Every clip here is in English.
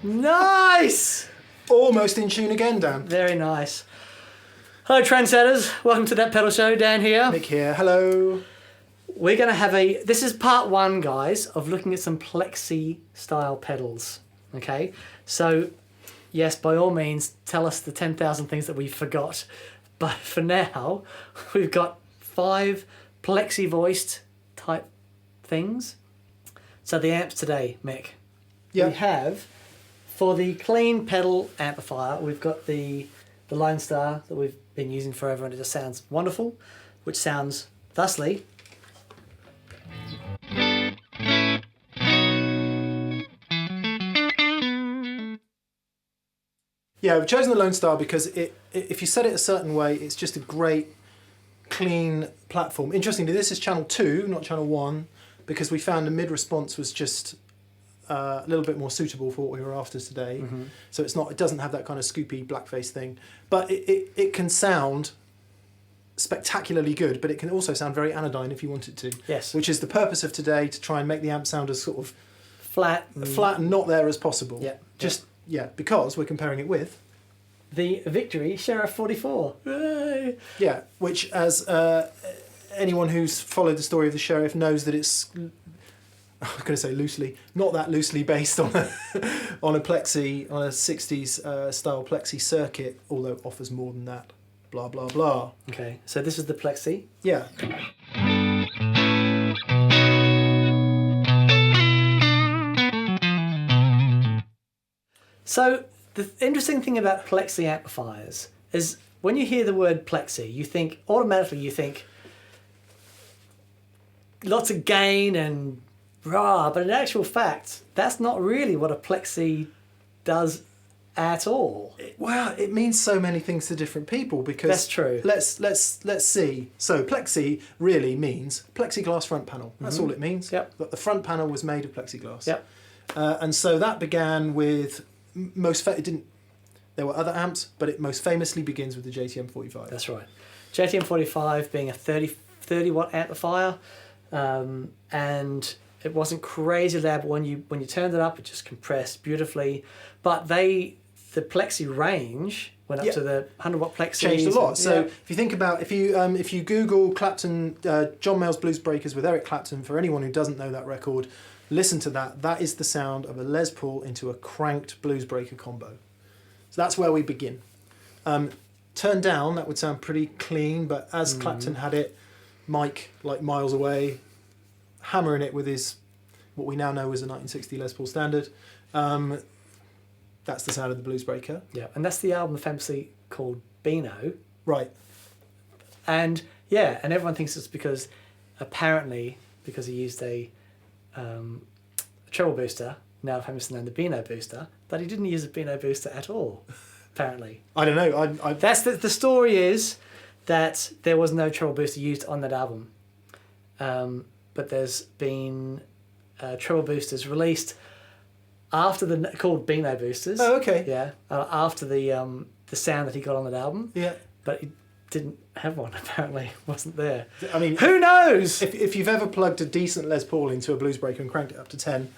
Nice! Almost in tune again, Dan. Very nice. Hello, trendsetters. Welcome to That Pedal Show. Dan here. Mick here. Hello. We're going to have this is part one, guys, of looking at some Plexi style pedals. Okay? So, yes, by all means, tell us the 10,000 things that we forgot. But for now, we've got 5 Plexi voiced type things. So the amps today, Mick. Yeah. We have, for the clean pedal amplifier, we've got the Lone Star that we've been using forever, and it just sounds wonderful, which sounds thusly. Yeah, we've chosen the Lone Star because if you set it a certain way, it's just a great, clean platform. Interestingly, this is channel 2, not channel 1, because we found the mid-response was just a little bit more suitable for what we were after today. Mm-hmm. So it doesn't have that kind of scoopy blackface thing. But it can sound spectacularly good, but it can also sound very anodyne if you want it to. Yes. Which is the purpose of today, to try and make the amp sound as sort of flat and not there as possible. Yeah. Yeah, because we're comparing it with the Victory Sheriff 44. Yay! Yeah, which as anyone who's followed the story of the Sheriff knows that it's, I was going to say loosely, not that loosely based on a Plexi, on a 60s style Plexi circuit, although it offers more than that. Blah, blah, blah. Okay, so this is the Plexi. Yeah. So the interesting thing about Plexi amplifiers is when you hear the word Plexi, you think lots of gain and rah, but in actual fact, that's not really what a Plexi does at all. Well, it means so many things to different people because that's true. Let's see. So Plexi really means plexiglass front panel. That's all it means. Yep. But the front panel was made of plexiglass. Yep. And so that began with there were other amps, but it most famously begins with the JTM 45. That's right. JTM 45 being a 30 watt amplifier, and it wasn't crazy loud, but when you turned it up, it just compressed beautifully. But the Plexi range went up to the 100 watt Plexi. Changed a lot. So if you think about, if you Google Clapton, John Mayall's Bluesbreakers with Eric Clapton, for anyone who doesn't know that record, listen to that. That is the sound of a Les Paul into a cranked Bluesbreaker combo. So that's where we begin. Turned down, that would sound pretty clean, but as Clapton had it, Mike, like miles away, hammering it with his, what we now know as a 1960 Les Paul standard. That's the sound of the Bluesbreaker. Yeah, and that's the album famously called Beano. Right. And yeah, and everyone thinks it's because he used a treble booster, now famously known the Beano booster, but he didn't use a Beano booster at all, apparently. I don't know. That's the story is that there was no treble booster used on that album, but there's been treble boosters released after called Beano boosters. Oh, okay. Yeah, after the sound that he got on that album. Yeah, but he didn't have one, apparently. Wasn't there. I mean, who knows? If you've ever plugged a decent Les Paul into a Bluesbreaker and cranked it up to 10,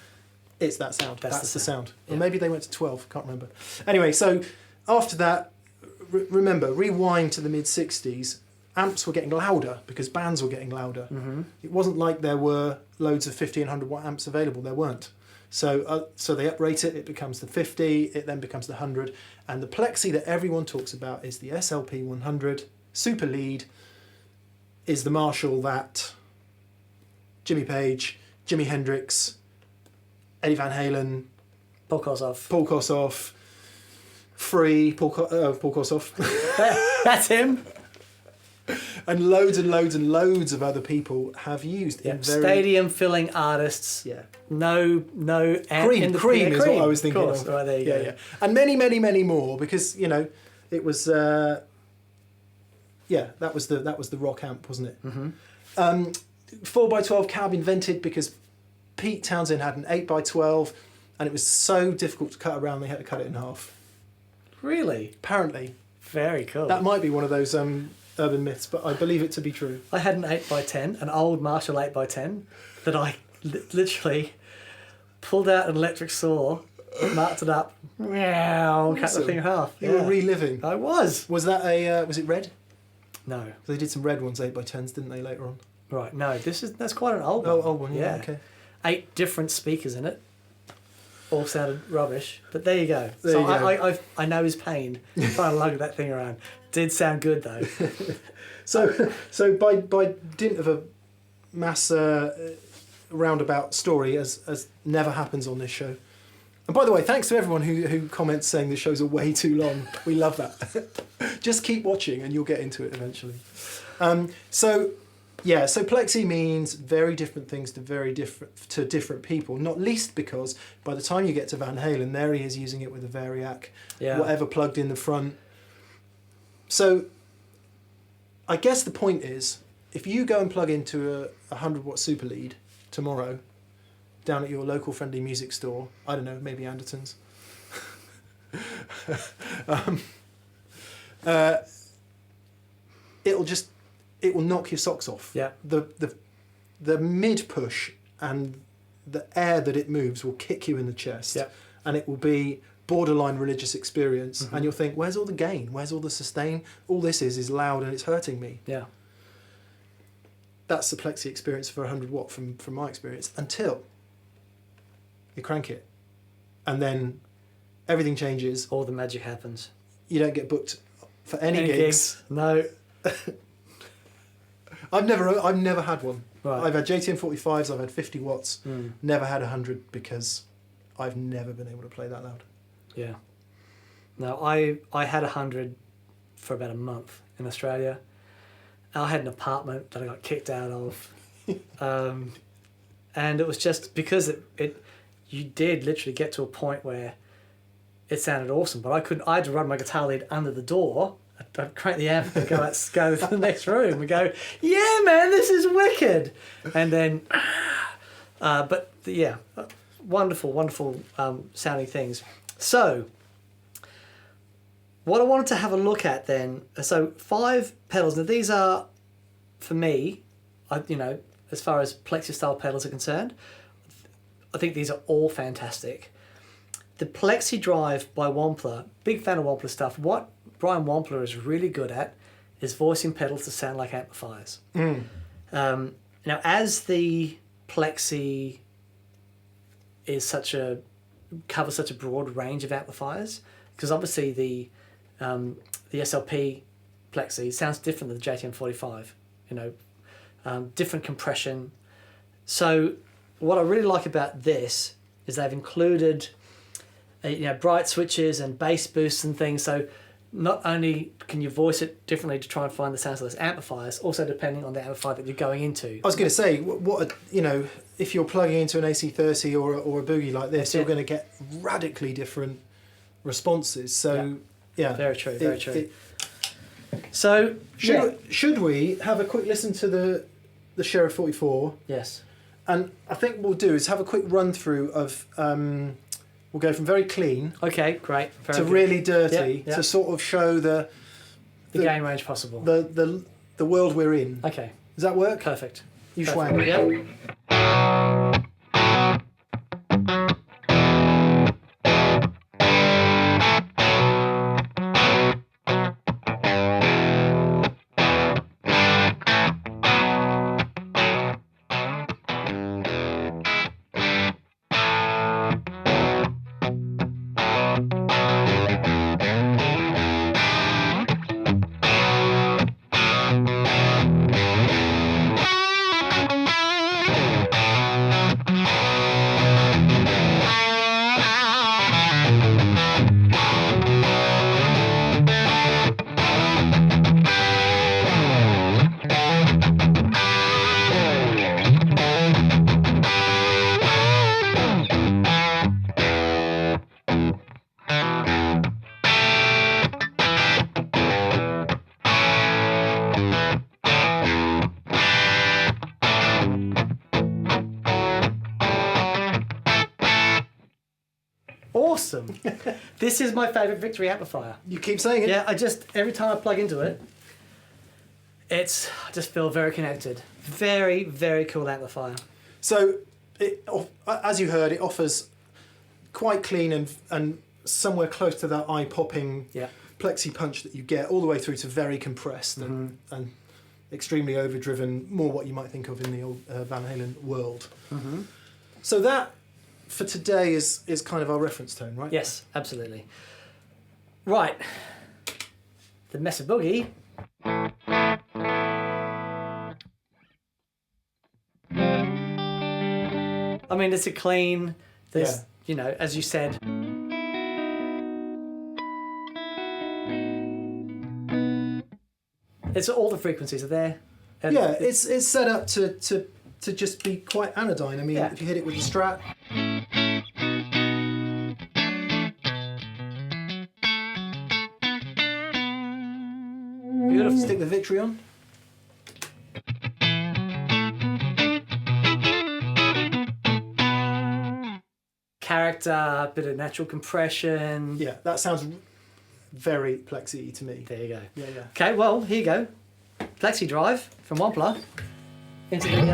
it's that sound. That's the sound. Yeah. Or maybe they went to 12, can't remember. Anyway, so after that, remember, rewind to the mid-60s, amps were getting louder because bands were getting louder. Mm-hmm. It wasn't like there were loads of 50 and 100 watt amps available. There weren't. So they uprate it, it becomes the 50, it then becomes the 100. And the Plexi that everyone talks about is the SLP 100. Super lead is the Marshall that Jimmy Page, Jimi Hendrix, Eddie Van Halen, Paul Kossoff, Paul Kossoff. That's him. And loads and loads and loads of other people have used stadium filling artists. Yeah. No Cream is what I was thinking of. Right, there you go. Yeah. And many, many, many more because, it was that was the rock amp, wasn't it? Mm-hmm. 4x12 cab invented because Pete Townsend had an 8x12 and it was so difficult to cut around they had to cut it in half. Really? Apparently. Very cool. That might be one of those urban myths, but I believe it to be true. I had an 8x10, an old Marshall 8x10 that I literally pulled out an electric saw marked it up, meow, cut the Awesome. thing in half. You were reliving. I was. Was that was it red? No. They did some red ones, 8x10s, didn't they, later on? Right, no, that's quite an old one. Oh, old one, yeah. Okay. 8 different speakers in it. All sounded rubbish, but there you go. There so you go. I know his pain trying to lug that thing around. Did sound good though. So by dint of a mass roundabout story, as never happens on this show. And by the way, thanks to everyone who comments saying the shows are way too long. We love that. Just keep watching and you'll get into it eventually. So Plexi means very different things to different people, not least because by the time you get to Van Halen, there he is using it with a Variac, whatever plugged in the front. So I guess the point is, if you go and plug into a 100 watt super lead tomorrow down at your local friendly music store, I don't know, maybe Anderton's, it will knock your socks off. Yeah. The mid push and the air that it moves will kick you in the chest. Yeah. And it will be borderline religious experience. Mm-hmm. And you'll think, where's all the gain? Where's all the sustain? All this is loud and it's hurting me. Yeah. That's the Plexi experience for 100 watt from my experience, until you crank it. And then everything changes. All the magic happens. You don't get booked for any gigs. No. I've never had one. Right. I've had JTM 45s, I've had 50 watts, never had 100 because I've never been able to play that loud. Yeah. No, I had 100 for about a month in Australia. I had an apartment that I got kicked out of. And it was just because you did literally get to a point where it sounded awesome, but I had to run my guitar lead under the door. I'd crank the amp and go to the next room and go, yeah, man, this is wicked. And then, wonderful sounding things. So, what I wanted to have a look at then, so 5 pedals. Now these are, for me, as far as Plexi style pedals are concerned, I think these are all fantastic. The Plexi-Drive by Wampler, big fan of Wampler stuff. What Brian Wampler is really good at is voicing pedals to sound like amplifiers. Now, as the Plexi covers such a broad range of amplifiers, because obviously the SLP Plexi sounds different than the JTM 45. Different compression. So, what I really like about this is they've included bright switches and bass boosts and things. So not only can you voice it differently to try and find the sounds of those amplifiers, also depending on the amplifier that you're going into. I was going to say, if you're plugging into an AC30 or a boogie like this, you're going to get radically different responses. So, yeah. Very true, very true. So, should we have a quick listen to the Sheriff 44? Yes. And I think what we'll do is have a quick run through of... we'll go from very clean great. to really dirty to sort of show the gain range possible. The world we're in. Okay. Does that work? Perfect. You swang. Yep. Awesome. This is my favourite Victory amplifier. You keep saying it. Yeah, every time I plug into it, I just feel very connected. Very, very cool amplifier. So, as you heard, it offers quite clean and somewhere close to that eye-popping plexi punch that you get, all the way through to very compressed and extremely overdriven, more what you might think of in the old Van Halen world. So that, for today, is kind of our reference tone, right? Yes, absolutely. Right. The Mesa Boogie. I mean, it's a clean, there's, you know, as you said. It's all the frequencies are there. And yeah, it's set up to just be quite anodyne. I mean, if you hit it with the Strat. Beautiful. Stick the Victory on. Character, bit of natural compression. Yeah, that sounds very Plexi to me. There you go. Yeah. Okay, well, here you go. Plexi-Drive from Wampler into the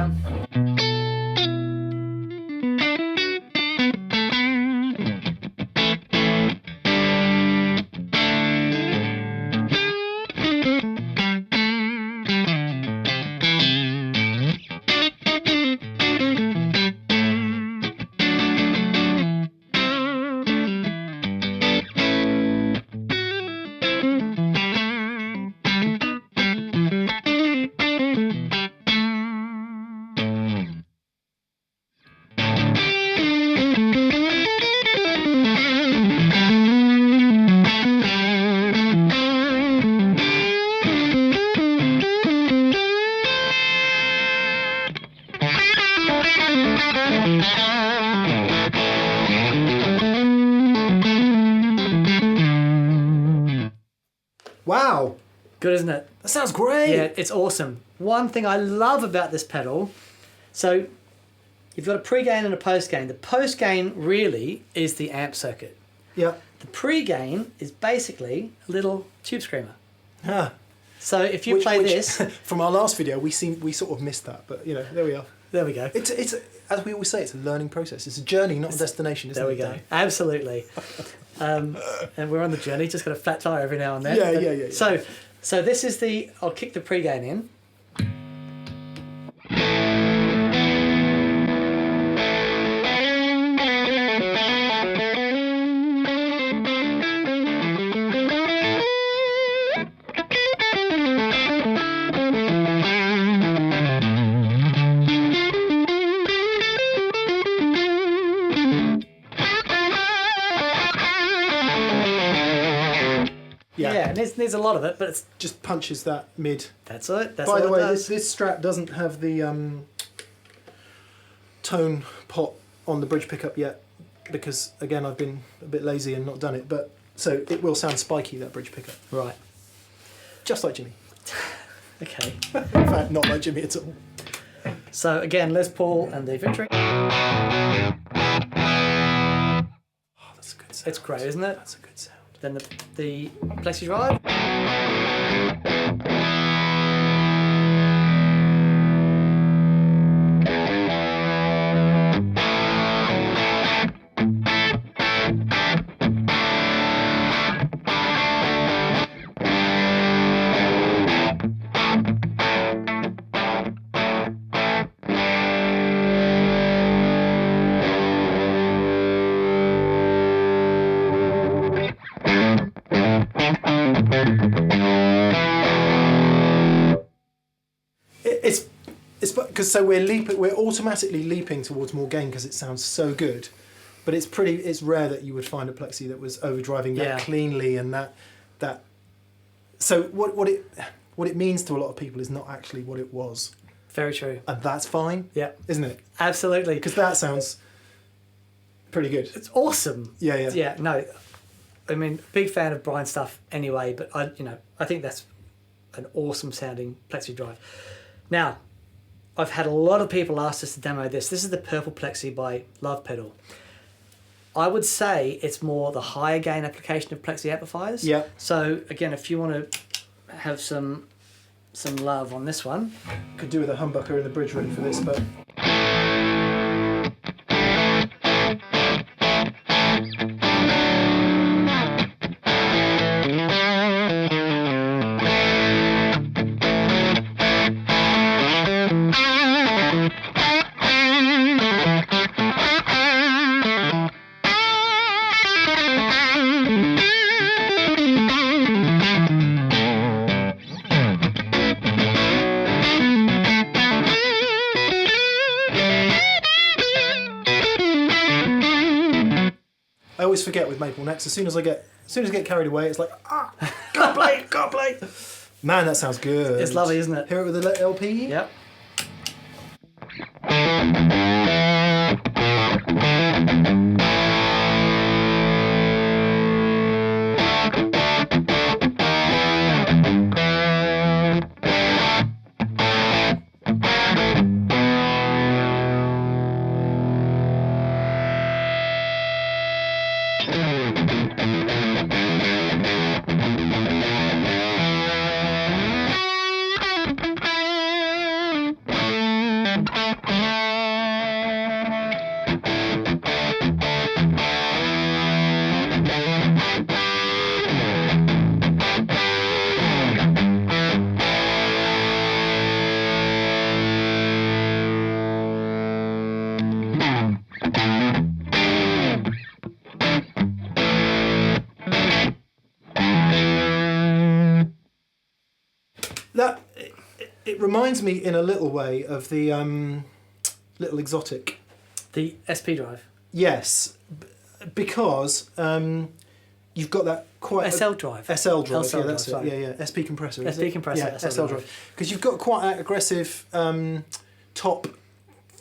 Wow. Good, isn't it? That sounds great. Yeah, it's awesome. One thing I love about this pedal, so you've got a pre-gain and a post-gain. The post-gain really is the amp circuit. Yeah. The pre-gain is basically a little tube screamer. Ah. So if you play this... From our last video, we sort of missed that, but you know, there we are. There we go. It's as we always say, it's a learning process. It's a journey, not a destination, isn't it? There we go. Absolutely. And we're on the journey, just got a flat tire every now and then. Yeah. So this is the... I'll kick the pre-gain in. Yeah, and there's a lot of it, but it's... Just punches that mid. That's it. That's By all the it way, does. this Strat doesn't have the tone pot on the bridge pickup yet, because again I've been a bit lazy and not done it. But so it will sound spiky, that bridge pickup, Right. just like Jimmy. Okay. In fact, not like Jimmy at all. So again, Les Paul and the Victory. Oh, that's a good sound. It's great, isn't it? That's a good sound. Then the Plexi-Drive. It's because so we're automatically leaping towards more gain because it sounds so good, but it's rare that you would find a Plexi that was overdriving that cleanly and that. So what it means to a lot of people is not actually what it was. Very true. And that's fine. Yeah. Isn't it? Absolutely. Because that sounds pretty good. It's awesome. Yeah. Yeah. No, I mean, big fan of Brian's stuff anyway, but I think that's an awesome sounding Plexi-Drive. Now, I've had a lot of people ask us to demo this. This is the Purple Plexi by Lovepedal. I would say it's more the higher gain application of Plexi amplifiers. Yeah. So again, if you want to have some love on this one, Could do with a humbucker in the bridge really for this, but I always forget with maple necks. As soon as I get carried away, it's like can't play. Man, that sounds good. It's lovely, isn't it? Hear it with the LP. Yep. That it reminds me in a little way of the Little Exotic. The SP drive. Yes, because you've got that quite SL drive. SL drive. SL yeah, that's drive, it. Yeah. SP compressor. SP compressor. Yeah, SL drive. Because you've got quite an aggressive top,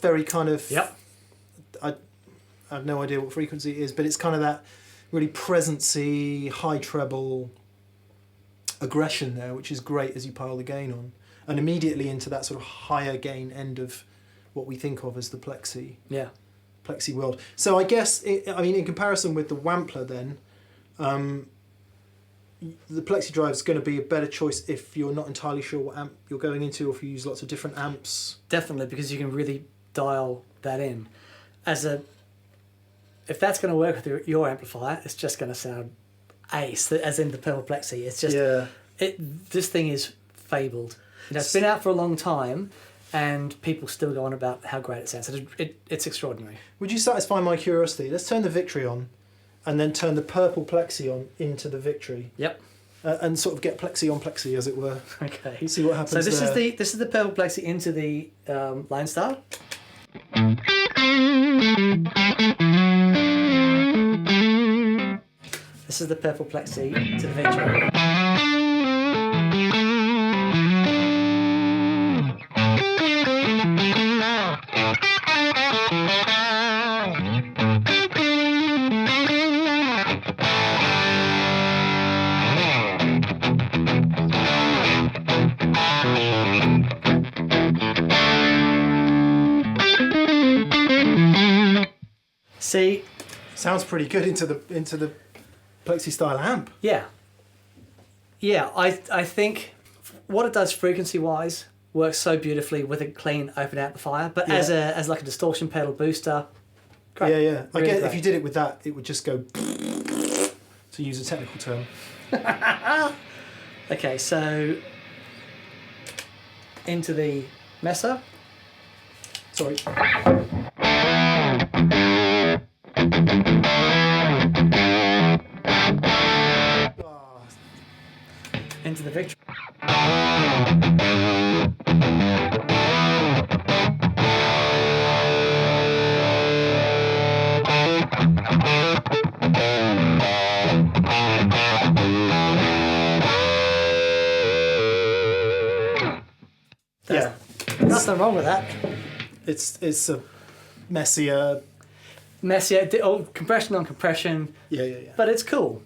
very kind of. Yep. I have no idea what frequency it is, but it's kind of that really presency, high treble aggression there, which is great as you pile the gain on, and immediately into that sort of higher gain end of what we think of as the Plexi world. So I guess in comparison with the Wampler, then the Plexi-Drive is going to be a better choice if you're not entirely sure what amp you're going into, or if you use lots of different amps. Definitely, because you can really dial that in. If that's going to work with your amplifier, it's just going to sound ace, as in the Purple Plexi. It's just this thing is fabled. It's been out for a long time, and people still go on about how great it sounds. It's extraordinary. Would you satisfy my curiosity? Let's turn the Victory on, and then turn the Purple Plexi on into the Victory. Yep. And sort of get Plexi on Plexi, as it were. Okay. See what happens. So this there. is the Purple Plexi into the Line Star. This is the Purple Plexi to the Victory. See, sounds pretty good into the Plexi style amp. Yeah. I think what it does frequency wise works so beautifully with a clean open amplifier, but as like a distortion pedal booster, great. Yeah. I Really guess great. if you did it with that, it would just go. To use a technical term. Okay, so into the Mesa. Sorry. Into the Victory. Nothing wrong with that. It's a messier, compression on compression. Yeah. But it's cool.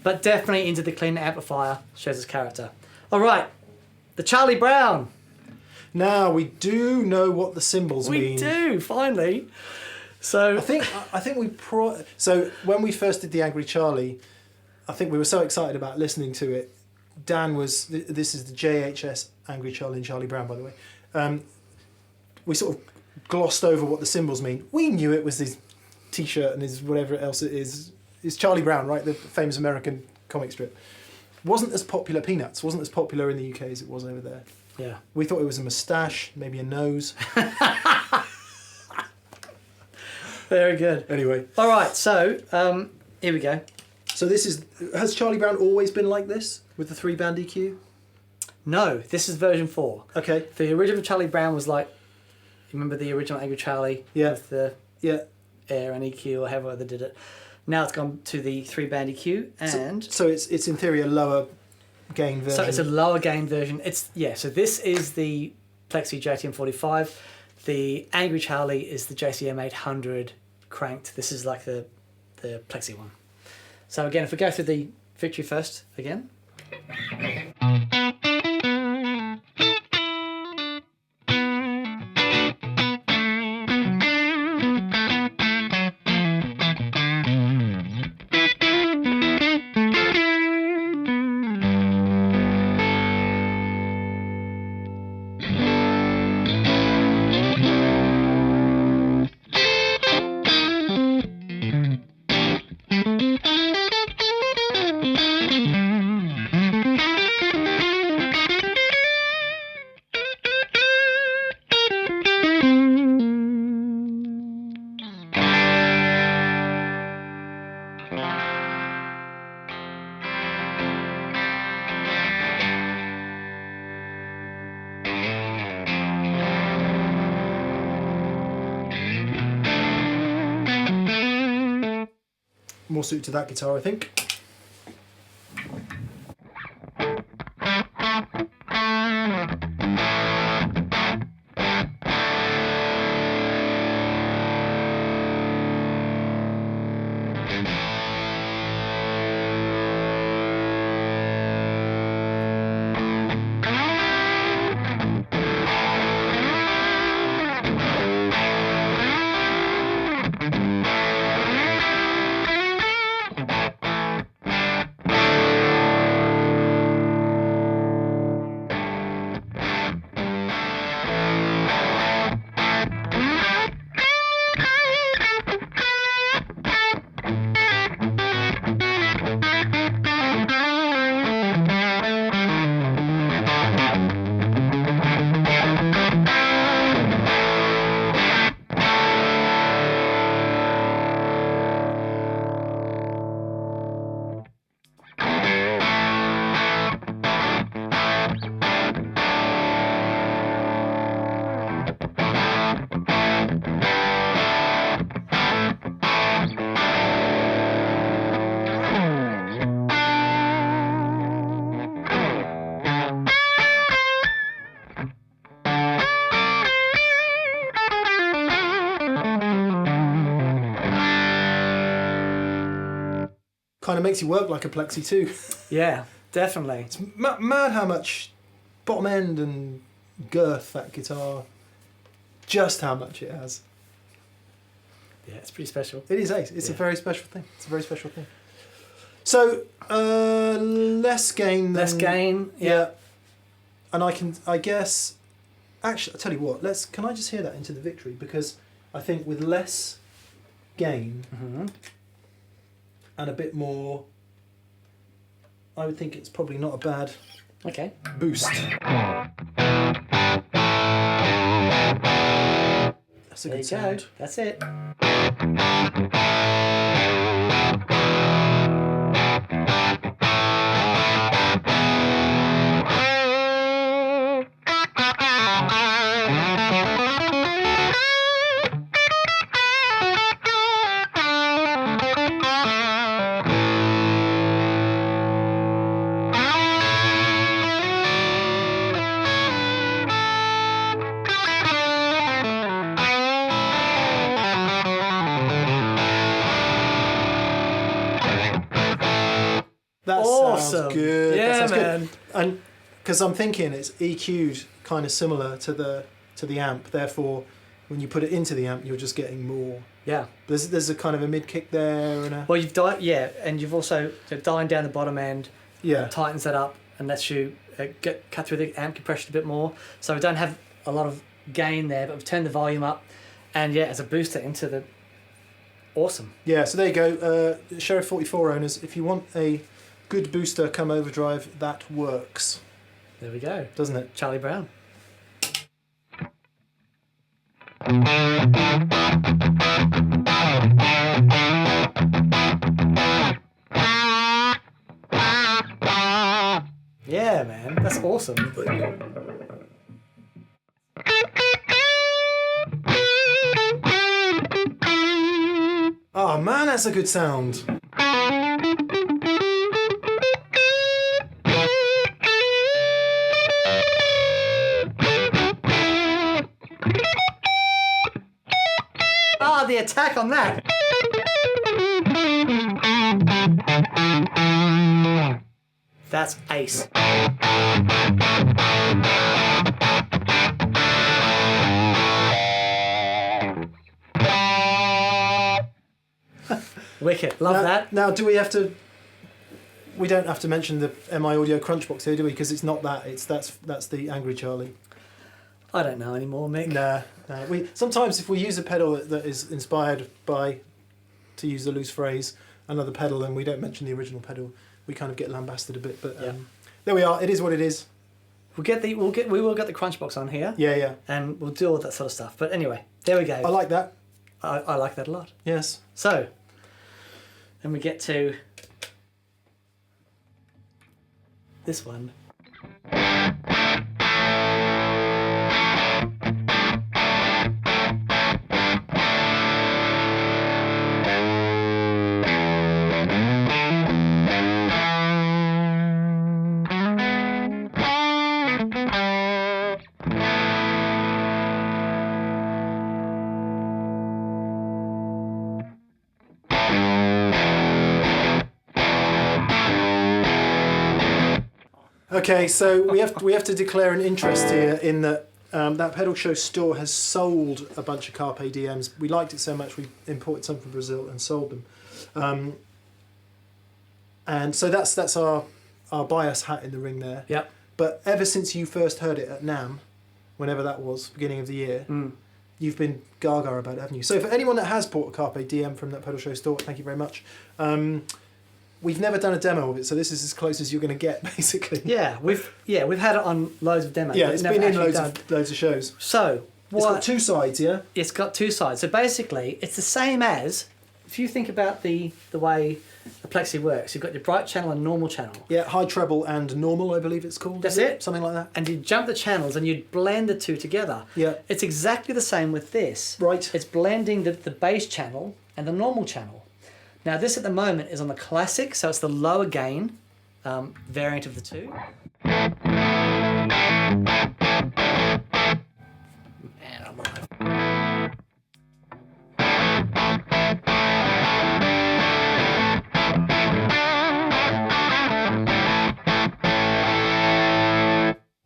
But definitely into the clean amplifier shows its character. All right, the Charlie Brown. Now we do know what the symbols mean. We do finally. So I think we so when we first did the Angry Charlie, I think we were so excited about listening to it. Dan was this is the JHS Angry Charlie and Charlie Brown, by the way. We sort of glossed over what the symbols mean. We knew it was his T-shirt and his whatever else it is. It's Charlie Brown, right? The famous American comic strip. Wasn't as popular. Peanuts wasn't as popular in the UK as it was over there. yeah. We thought it was a moustache, maybe a nose. Very good. Anyway. All right, so here we go. So has Charlie Brown always been like this with the 3-band EQ? No, this is version 4. Okay. The original Charlie Brown was like, you remember the original Angry Charlie? Yeah. With the Yeah. Air and EQ or however they did it. Now it's gone to the 3-band EQ, and So it's in theory a lower gain version. so it's a lower gain version. So this is the Plexi JTM45. The Angry Charlie is the JCM 800 cranked. This is like the Plexi one. So again, if we go through the Victory first again. More suited to that guitar, I think. Kind of makes you work like a Plexi too. Yeah, definitely. It's mad how much bottom end and girth that guitar, just how much it has. Yeah, it's pretty special. It is ace. It's a very special thing. It's a very special thing. So, less gain. Less gain, yeah. And I guess, actually, I'll tell you what, can I just hear that into the Victory? Because I think with less gain and a bit more, I would think it's probably not a bad boost. That's a good sound. That's it. That awesome. Sounds good. Yeah, that sounds man. Good. And because I'm thinking it's EQ'd kind of similar to the amp, therefore when you put it into the amp, you're just getting more. Yeah. There's a kind of a mid kick there and a. Well, and you've also dialing down the bottom end. Yeah. Tightens that up and lets you cut through the amp compression a bit more. So we don't have a lot of gain there, but we've turned the volume up, and as a booster into the. Awesome. Yeah. So there you go, Sheriff 44 owners. If you want a good booster come overdrive, that works. There we go. Doesn't it? Charlie Brown. Yeah, man. That's awesome. Oh man, that's a good sound. Ah, the attack on that. That's ace. Wicked. Love that. Now, do we have to... We don't have to mention the MI Audio Crunchbox here, do we? Because it's not that. That's the Angry Charlie. I don't know anymore, Mick. Nah. Sometimes if we use a pedal that is inspired by, to use a loose phrase, another pedal, and we don't mention the original pedal, we kind of get lambasted a bit. But there we are. It is what it is. We will get the Crunchbox on here. Yeah. And we'll do all that sort of stuff. But anyway, there we go. I like that. I like that a lot. Yes. So, then we get to this one. Okay, so we have to declare an interest here in that that Pedal Show store has sold a bunch of Carpe Diems. We liked it so much we imported some from Brazil and sold them, and so that's our bias hat in the ring there. Yep. But ever since you first heard it at NAMM, whenever that was, beginning of the year, you've been gaga about it, haven't you? So for anyone that has bought a Carpe Diem from that Pedal Show store, thank you very much. We've never done a demo of it, so this is as close as you're going to get, basically. Yeah, we've had it on loads of demos. Yeah, it's been in loads of shows. So it's got two sides, yeah. It's got two sides. So basically, it's the same as if you think about the way the Plexi works. You've got your bright channel and normal channel. Yeah, high treble and normal, I believe it's called. That's it. Something like that. And you jump the channels and you blend the two together. Yeah. It's exactly the same with this. Right. It's blending the bass channel and the normal channel. Now this at the moment is on the classic, so it's the lower gain variant of the two. Man alive.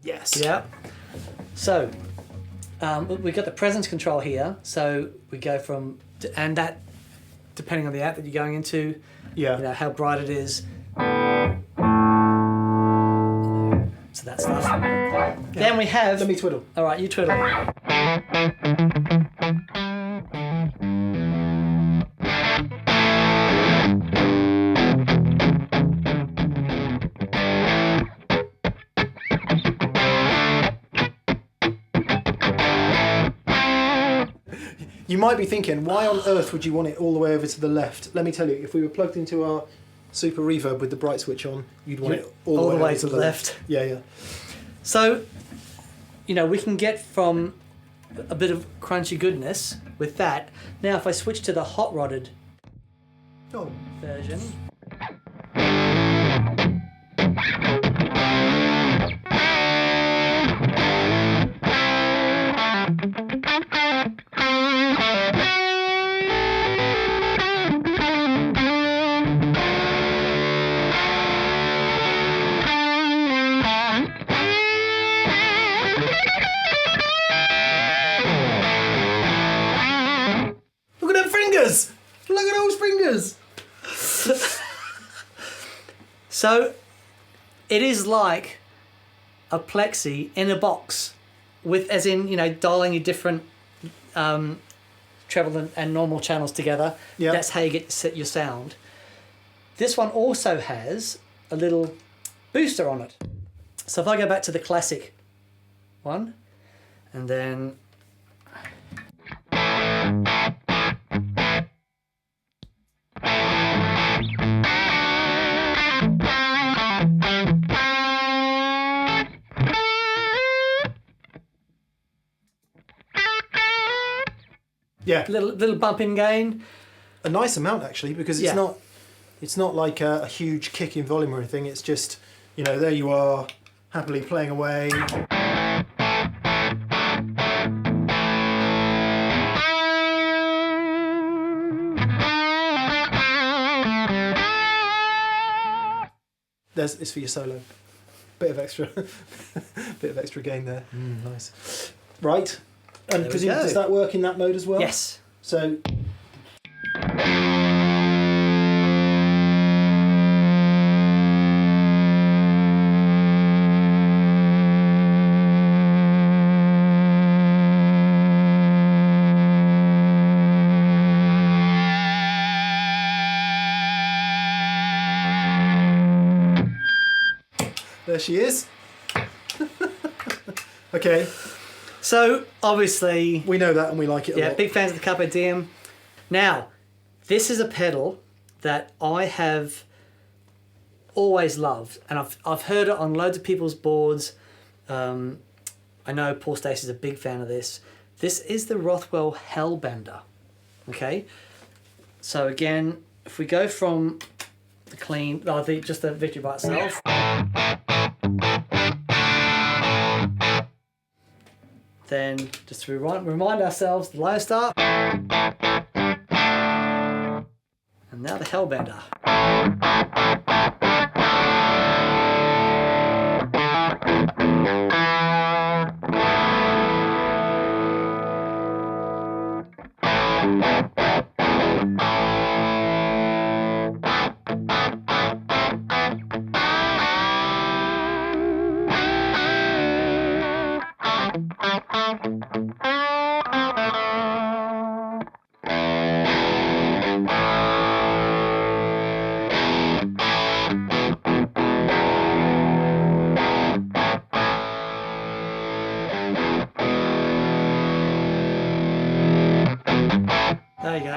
Yes. Yeah. So we've got the presence control here, so we go from, and that, depending on the app that you're going into, Yeah. how bright it is. So that stuff. Yeah. Then we have... Let me twiddle. All right, you twiddle. You might be thinking, why on earth would you want it all the way over to the left? Let me tell you, if we were plugged into our Super Reverb with the bright switch on, you'd want it all the way to the left. Yeah. So, we can get from a bit of crunchy goodness with that. Now, if I switch to the hot rodded version. Look at those fingers! So, it is like a Plexi in a box, with, as in, dialing your different treble and normal channels together. Yep. That's how you set your sound. This one also has a little booster on it. So if I go back to the classic one, and then... Yeah. Little bump in gain. a nice amount actually, because it's not like a huge kick in volume or anything. It's just, you know, there you are, happily playing away. It's for your solo. Bit of extra gain there. Nice. Right. And does that work in that mode as well? Yes. So. There she is. Okay. So, obviously... We know that and we like it a lot. Yeah, big fans of the Carpe Diem. Now, this is a pedal that I have always loved, and I've heard it on loads of people's boards. I know Paul Stacey's a big fan of this. This is the Rothwell Hellbender. Okay? So again, if we go from the clean... just the Victory by itself... Then just to remind ourselves, the low start. And now the Hellbender. There you go.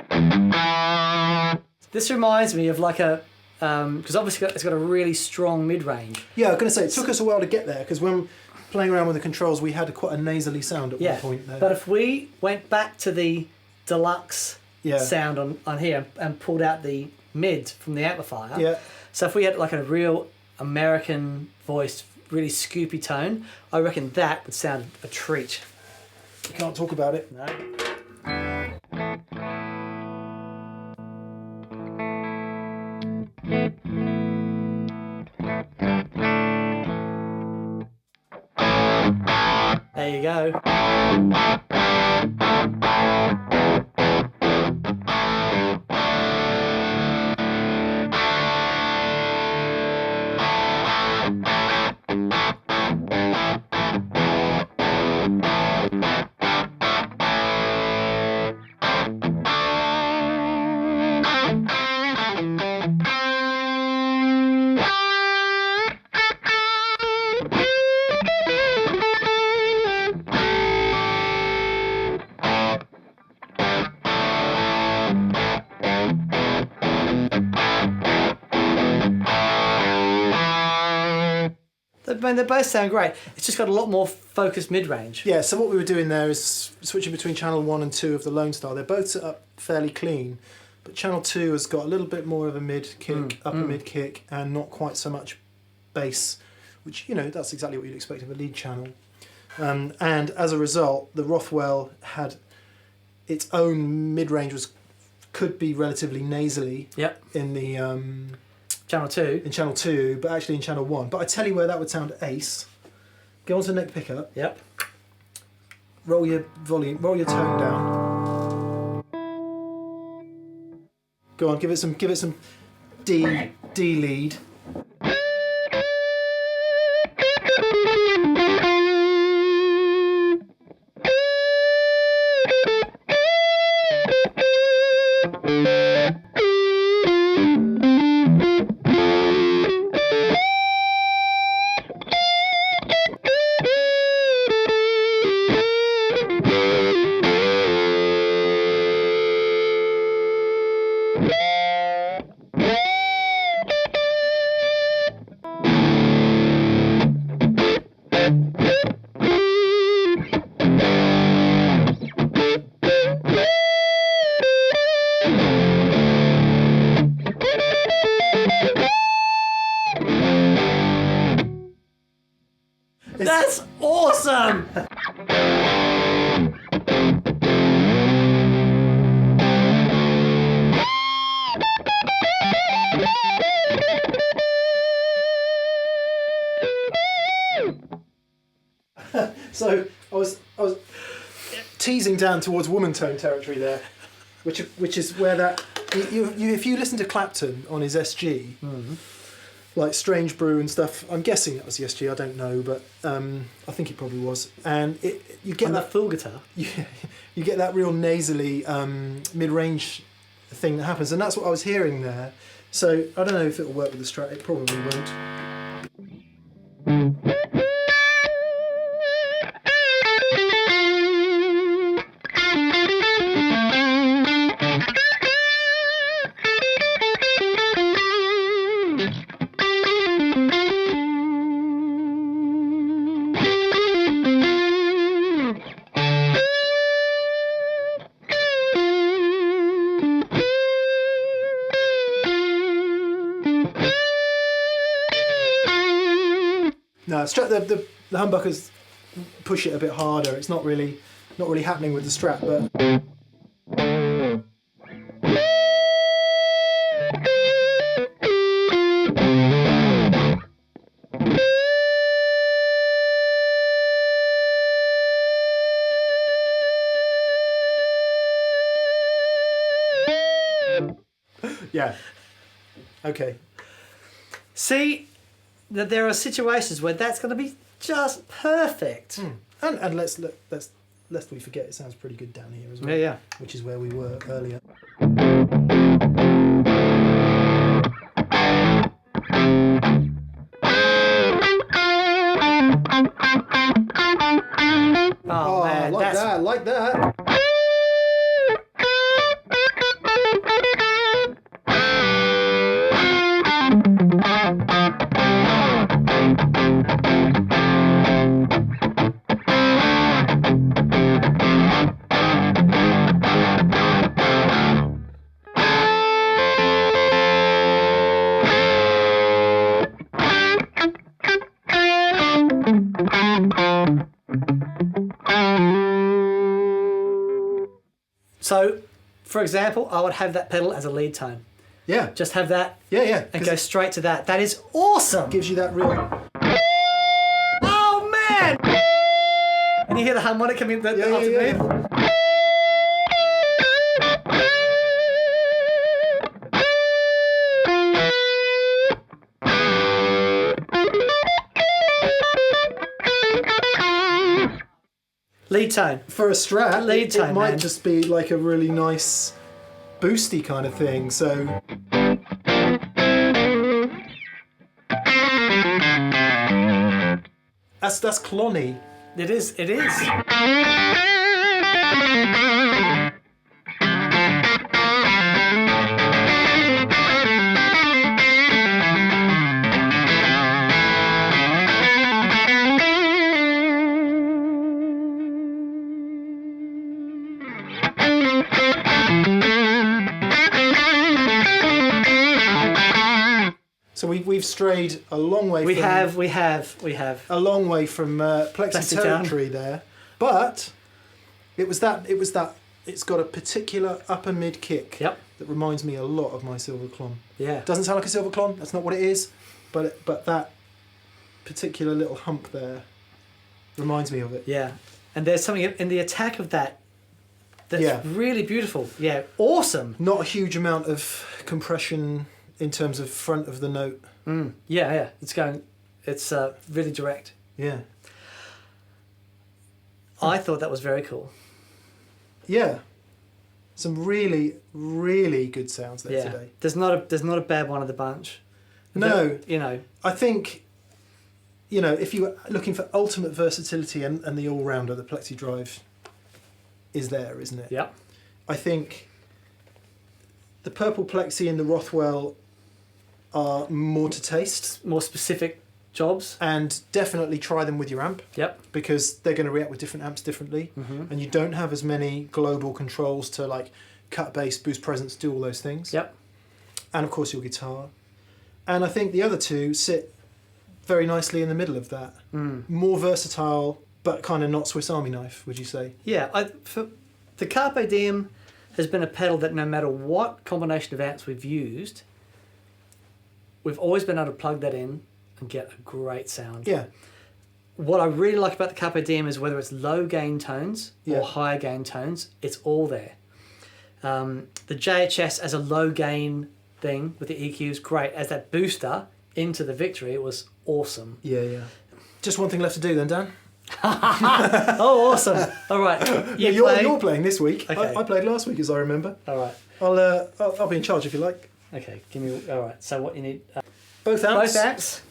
This reminds me of like a, because obviously it's got a really strong mid-range. Yeah, I was going to say, it took us a while to get there, because when playing around with the controls, we had quite a nasally sound at one point there. But if we went back to the deluxe sound on here and pulled out the mid from the amplifier, so if we had like a real American voiced, really scoopy tone, I reckon that would sound a treat. You can't talk about it. No. There you go. I mean, they both sound great. It's just got a lot more focused mid-range. Yeah, so what we were doing there is switching between channel 1 and 2 of the Lone Star. They're both set up fairly clean, but channel 2 has got a little bit more of a mid kick, upper mid kick, and not quite so much bass, which, you know, that's exactly what you'd expect of a lead channel. And as a result, the Rothwell had its own mid-range could be relatively nasally in the... Channel 2. In channel 2, but actually in channel 1. But I tell you where that would sound ace. Go onto neck pickup. Yep. Roll your volume, roll your tone down. Go on, give it some D lead. That's awesome! So I was teasing down towards woman tone territory there, which is where that if you listen to Clapton on his SG, like Strange Brew and stuff, I'm guessing that was the SG. I don't know, but I think it probably was. And you get that full guitar. You get that real nasally mid-range thing that happens, and that's what I was hearing there. So I don't know if it'll work with the Strat. It probably won't. No, the humbuckers push it a bit harder. It's not really happening with the Strat, but yeah. Okay. See, that there are situations where that's going to be just perfect. And lest we forget, it sounds pretty good down here as well. Yeah. Which is where we were earlier. Oh man, like that. So, for example, I would have that pedal as a lead tone. Yeah. Just have that. Yeah. And go straight to that. That is awesome. Gives you that real. Oh man! And you hear the harmonic coming underneath. Yeah. Lead tone. For a Strat, lead tone, it might man. just be like a really nice boosty kind of thing. So that's clonny. It is. So we've strayed a long way. We from, have. a long way from Plexi territory there, but it was that it's got a particular upper mid kick. Yep. That reminds me a lot of my Silver Clon. Yeah. Doesn't sound like a Silver Clon. That's not what it is, but that particular little hump there reminds me of it. Yeah. And there's something in the attack of that that's really beautiful. Yeah. Awesome. Not a huge amount of compression in terms of front of the note. Yeah. It's really direct. Yeah. I thought that was very cool. Yeah. Some really, really good sounds there today. There's not a bad one of the bunch. No. You know. I think, if you were looking for ultimate versatility and the all-rounder, the Plexi-Drive is there, isn't it? Yeah. I think the Purple Plexi and the Rothwell are more to taste. More specific jobs. And definitely try them with your amp. Yep. Because they're going to react with different amps differently. Mm-hmm. And you don't have as many global controls to like cut bass, boost presence, do all those things. Yep. And of course your guitar. And I think the other two sit very nicely in the middle of that. More versatile, but kind of not Swiss Army knife, would you say? Yeah, the Carpe Diem has been a pedal that no matter what combination of amps we've used, we've always been able to plug that in and get a great sound. Yeah. What I really like about the Carpe Diem is whether it's low gain tones or higher gain tones, it's all there. The JHS as a low gain thing with the EQs, great. As that booster into the Victory, it was awesome. Yeah. Just one thing left to do then, Dan. Oh, awesome! All right, you're playing this week. Okay. I played last week, as I remember. All right. I'll be in charge if you like. Okay, give me. All right. So what you need? Both amps. Both amps.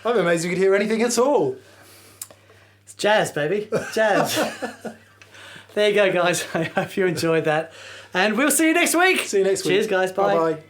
I'm amazed you could hear anything at all. It's jazz, baby. Jazz. There you go, guys. I hope you enjoyed that. And we'll see you next week. See you next week. Cheers, guys. Bye. Bye-bye.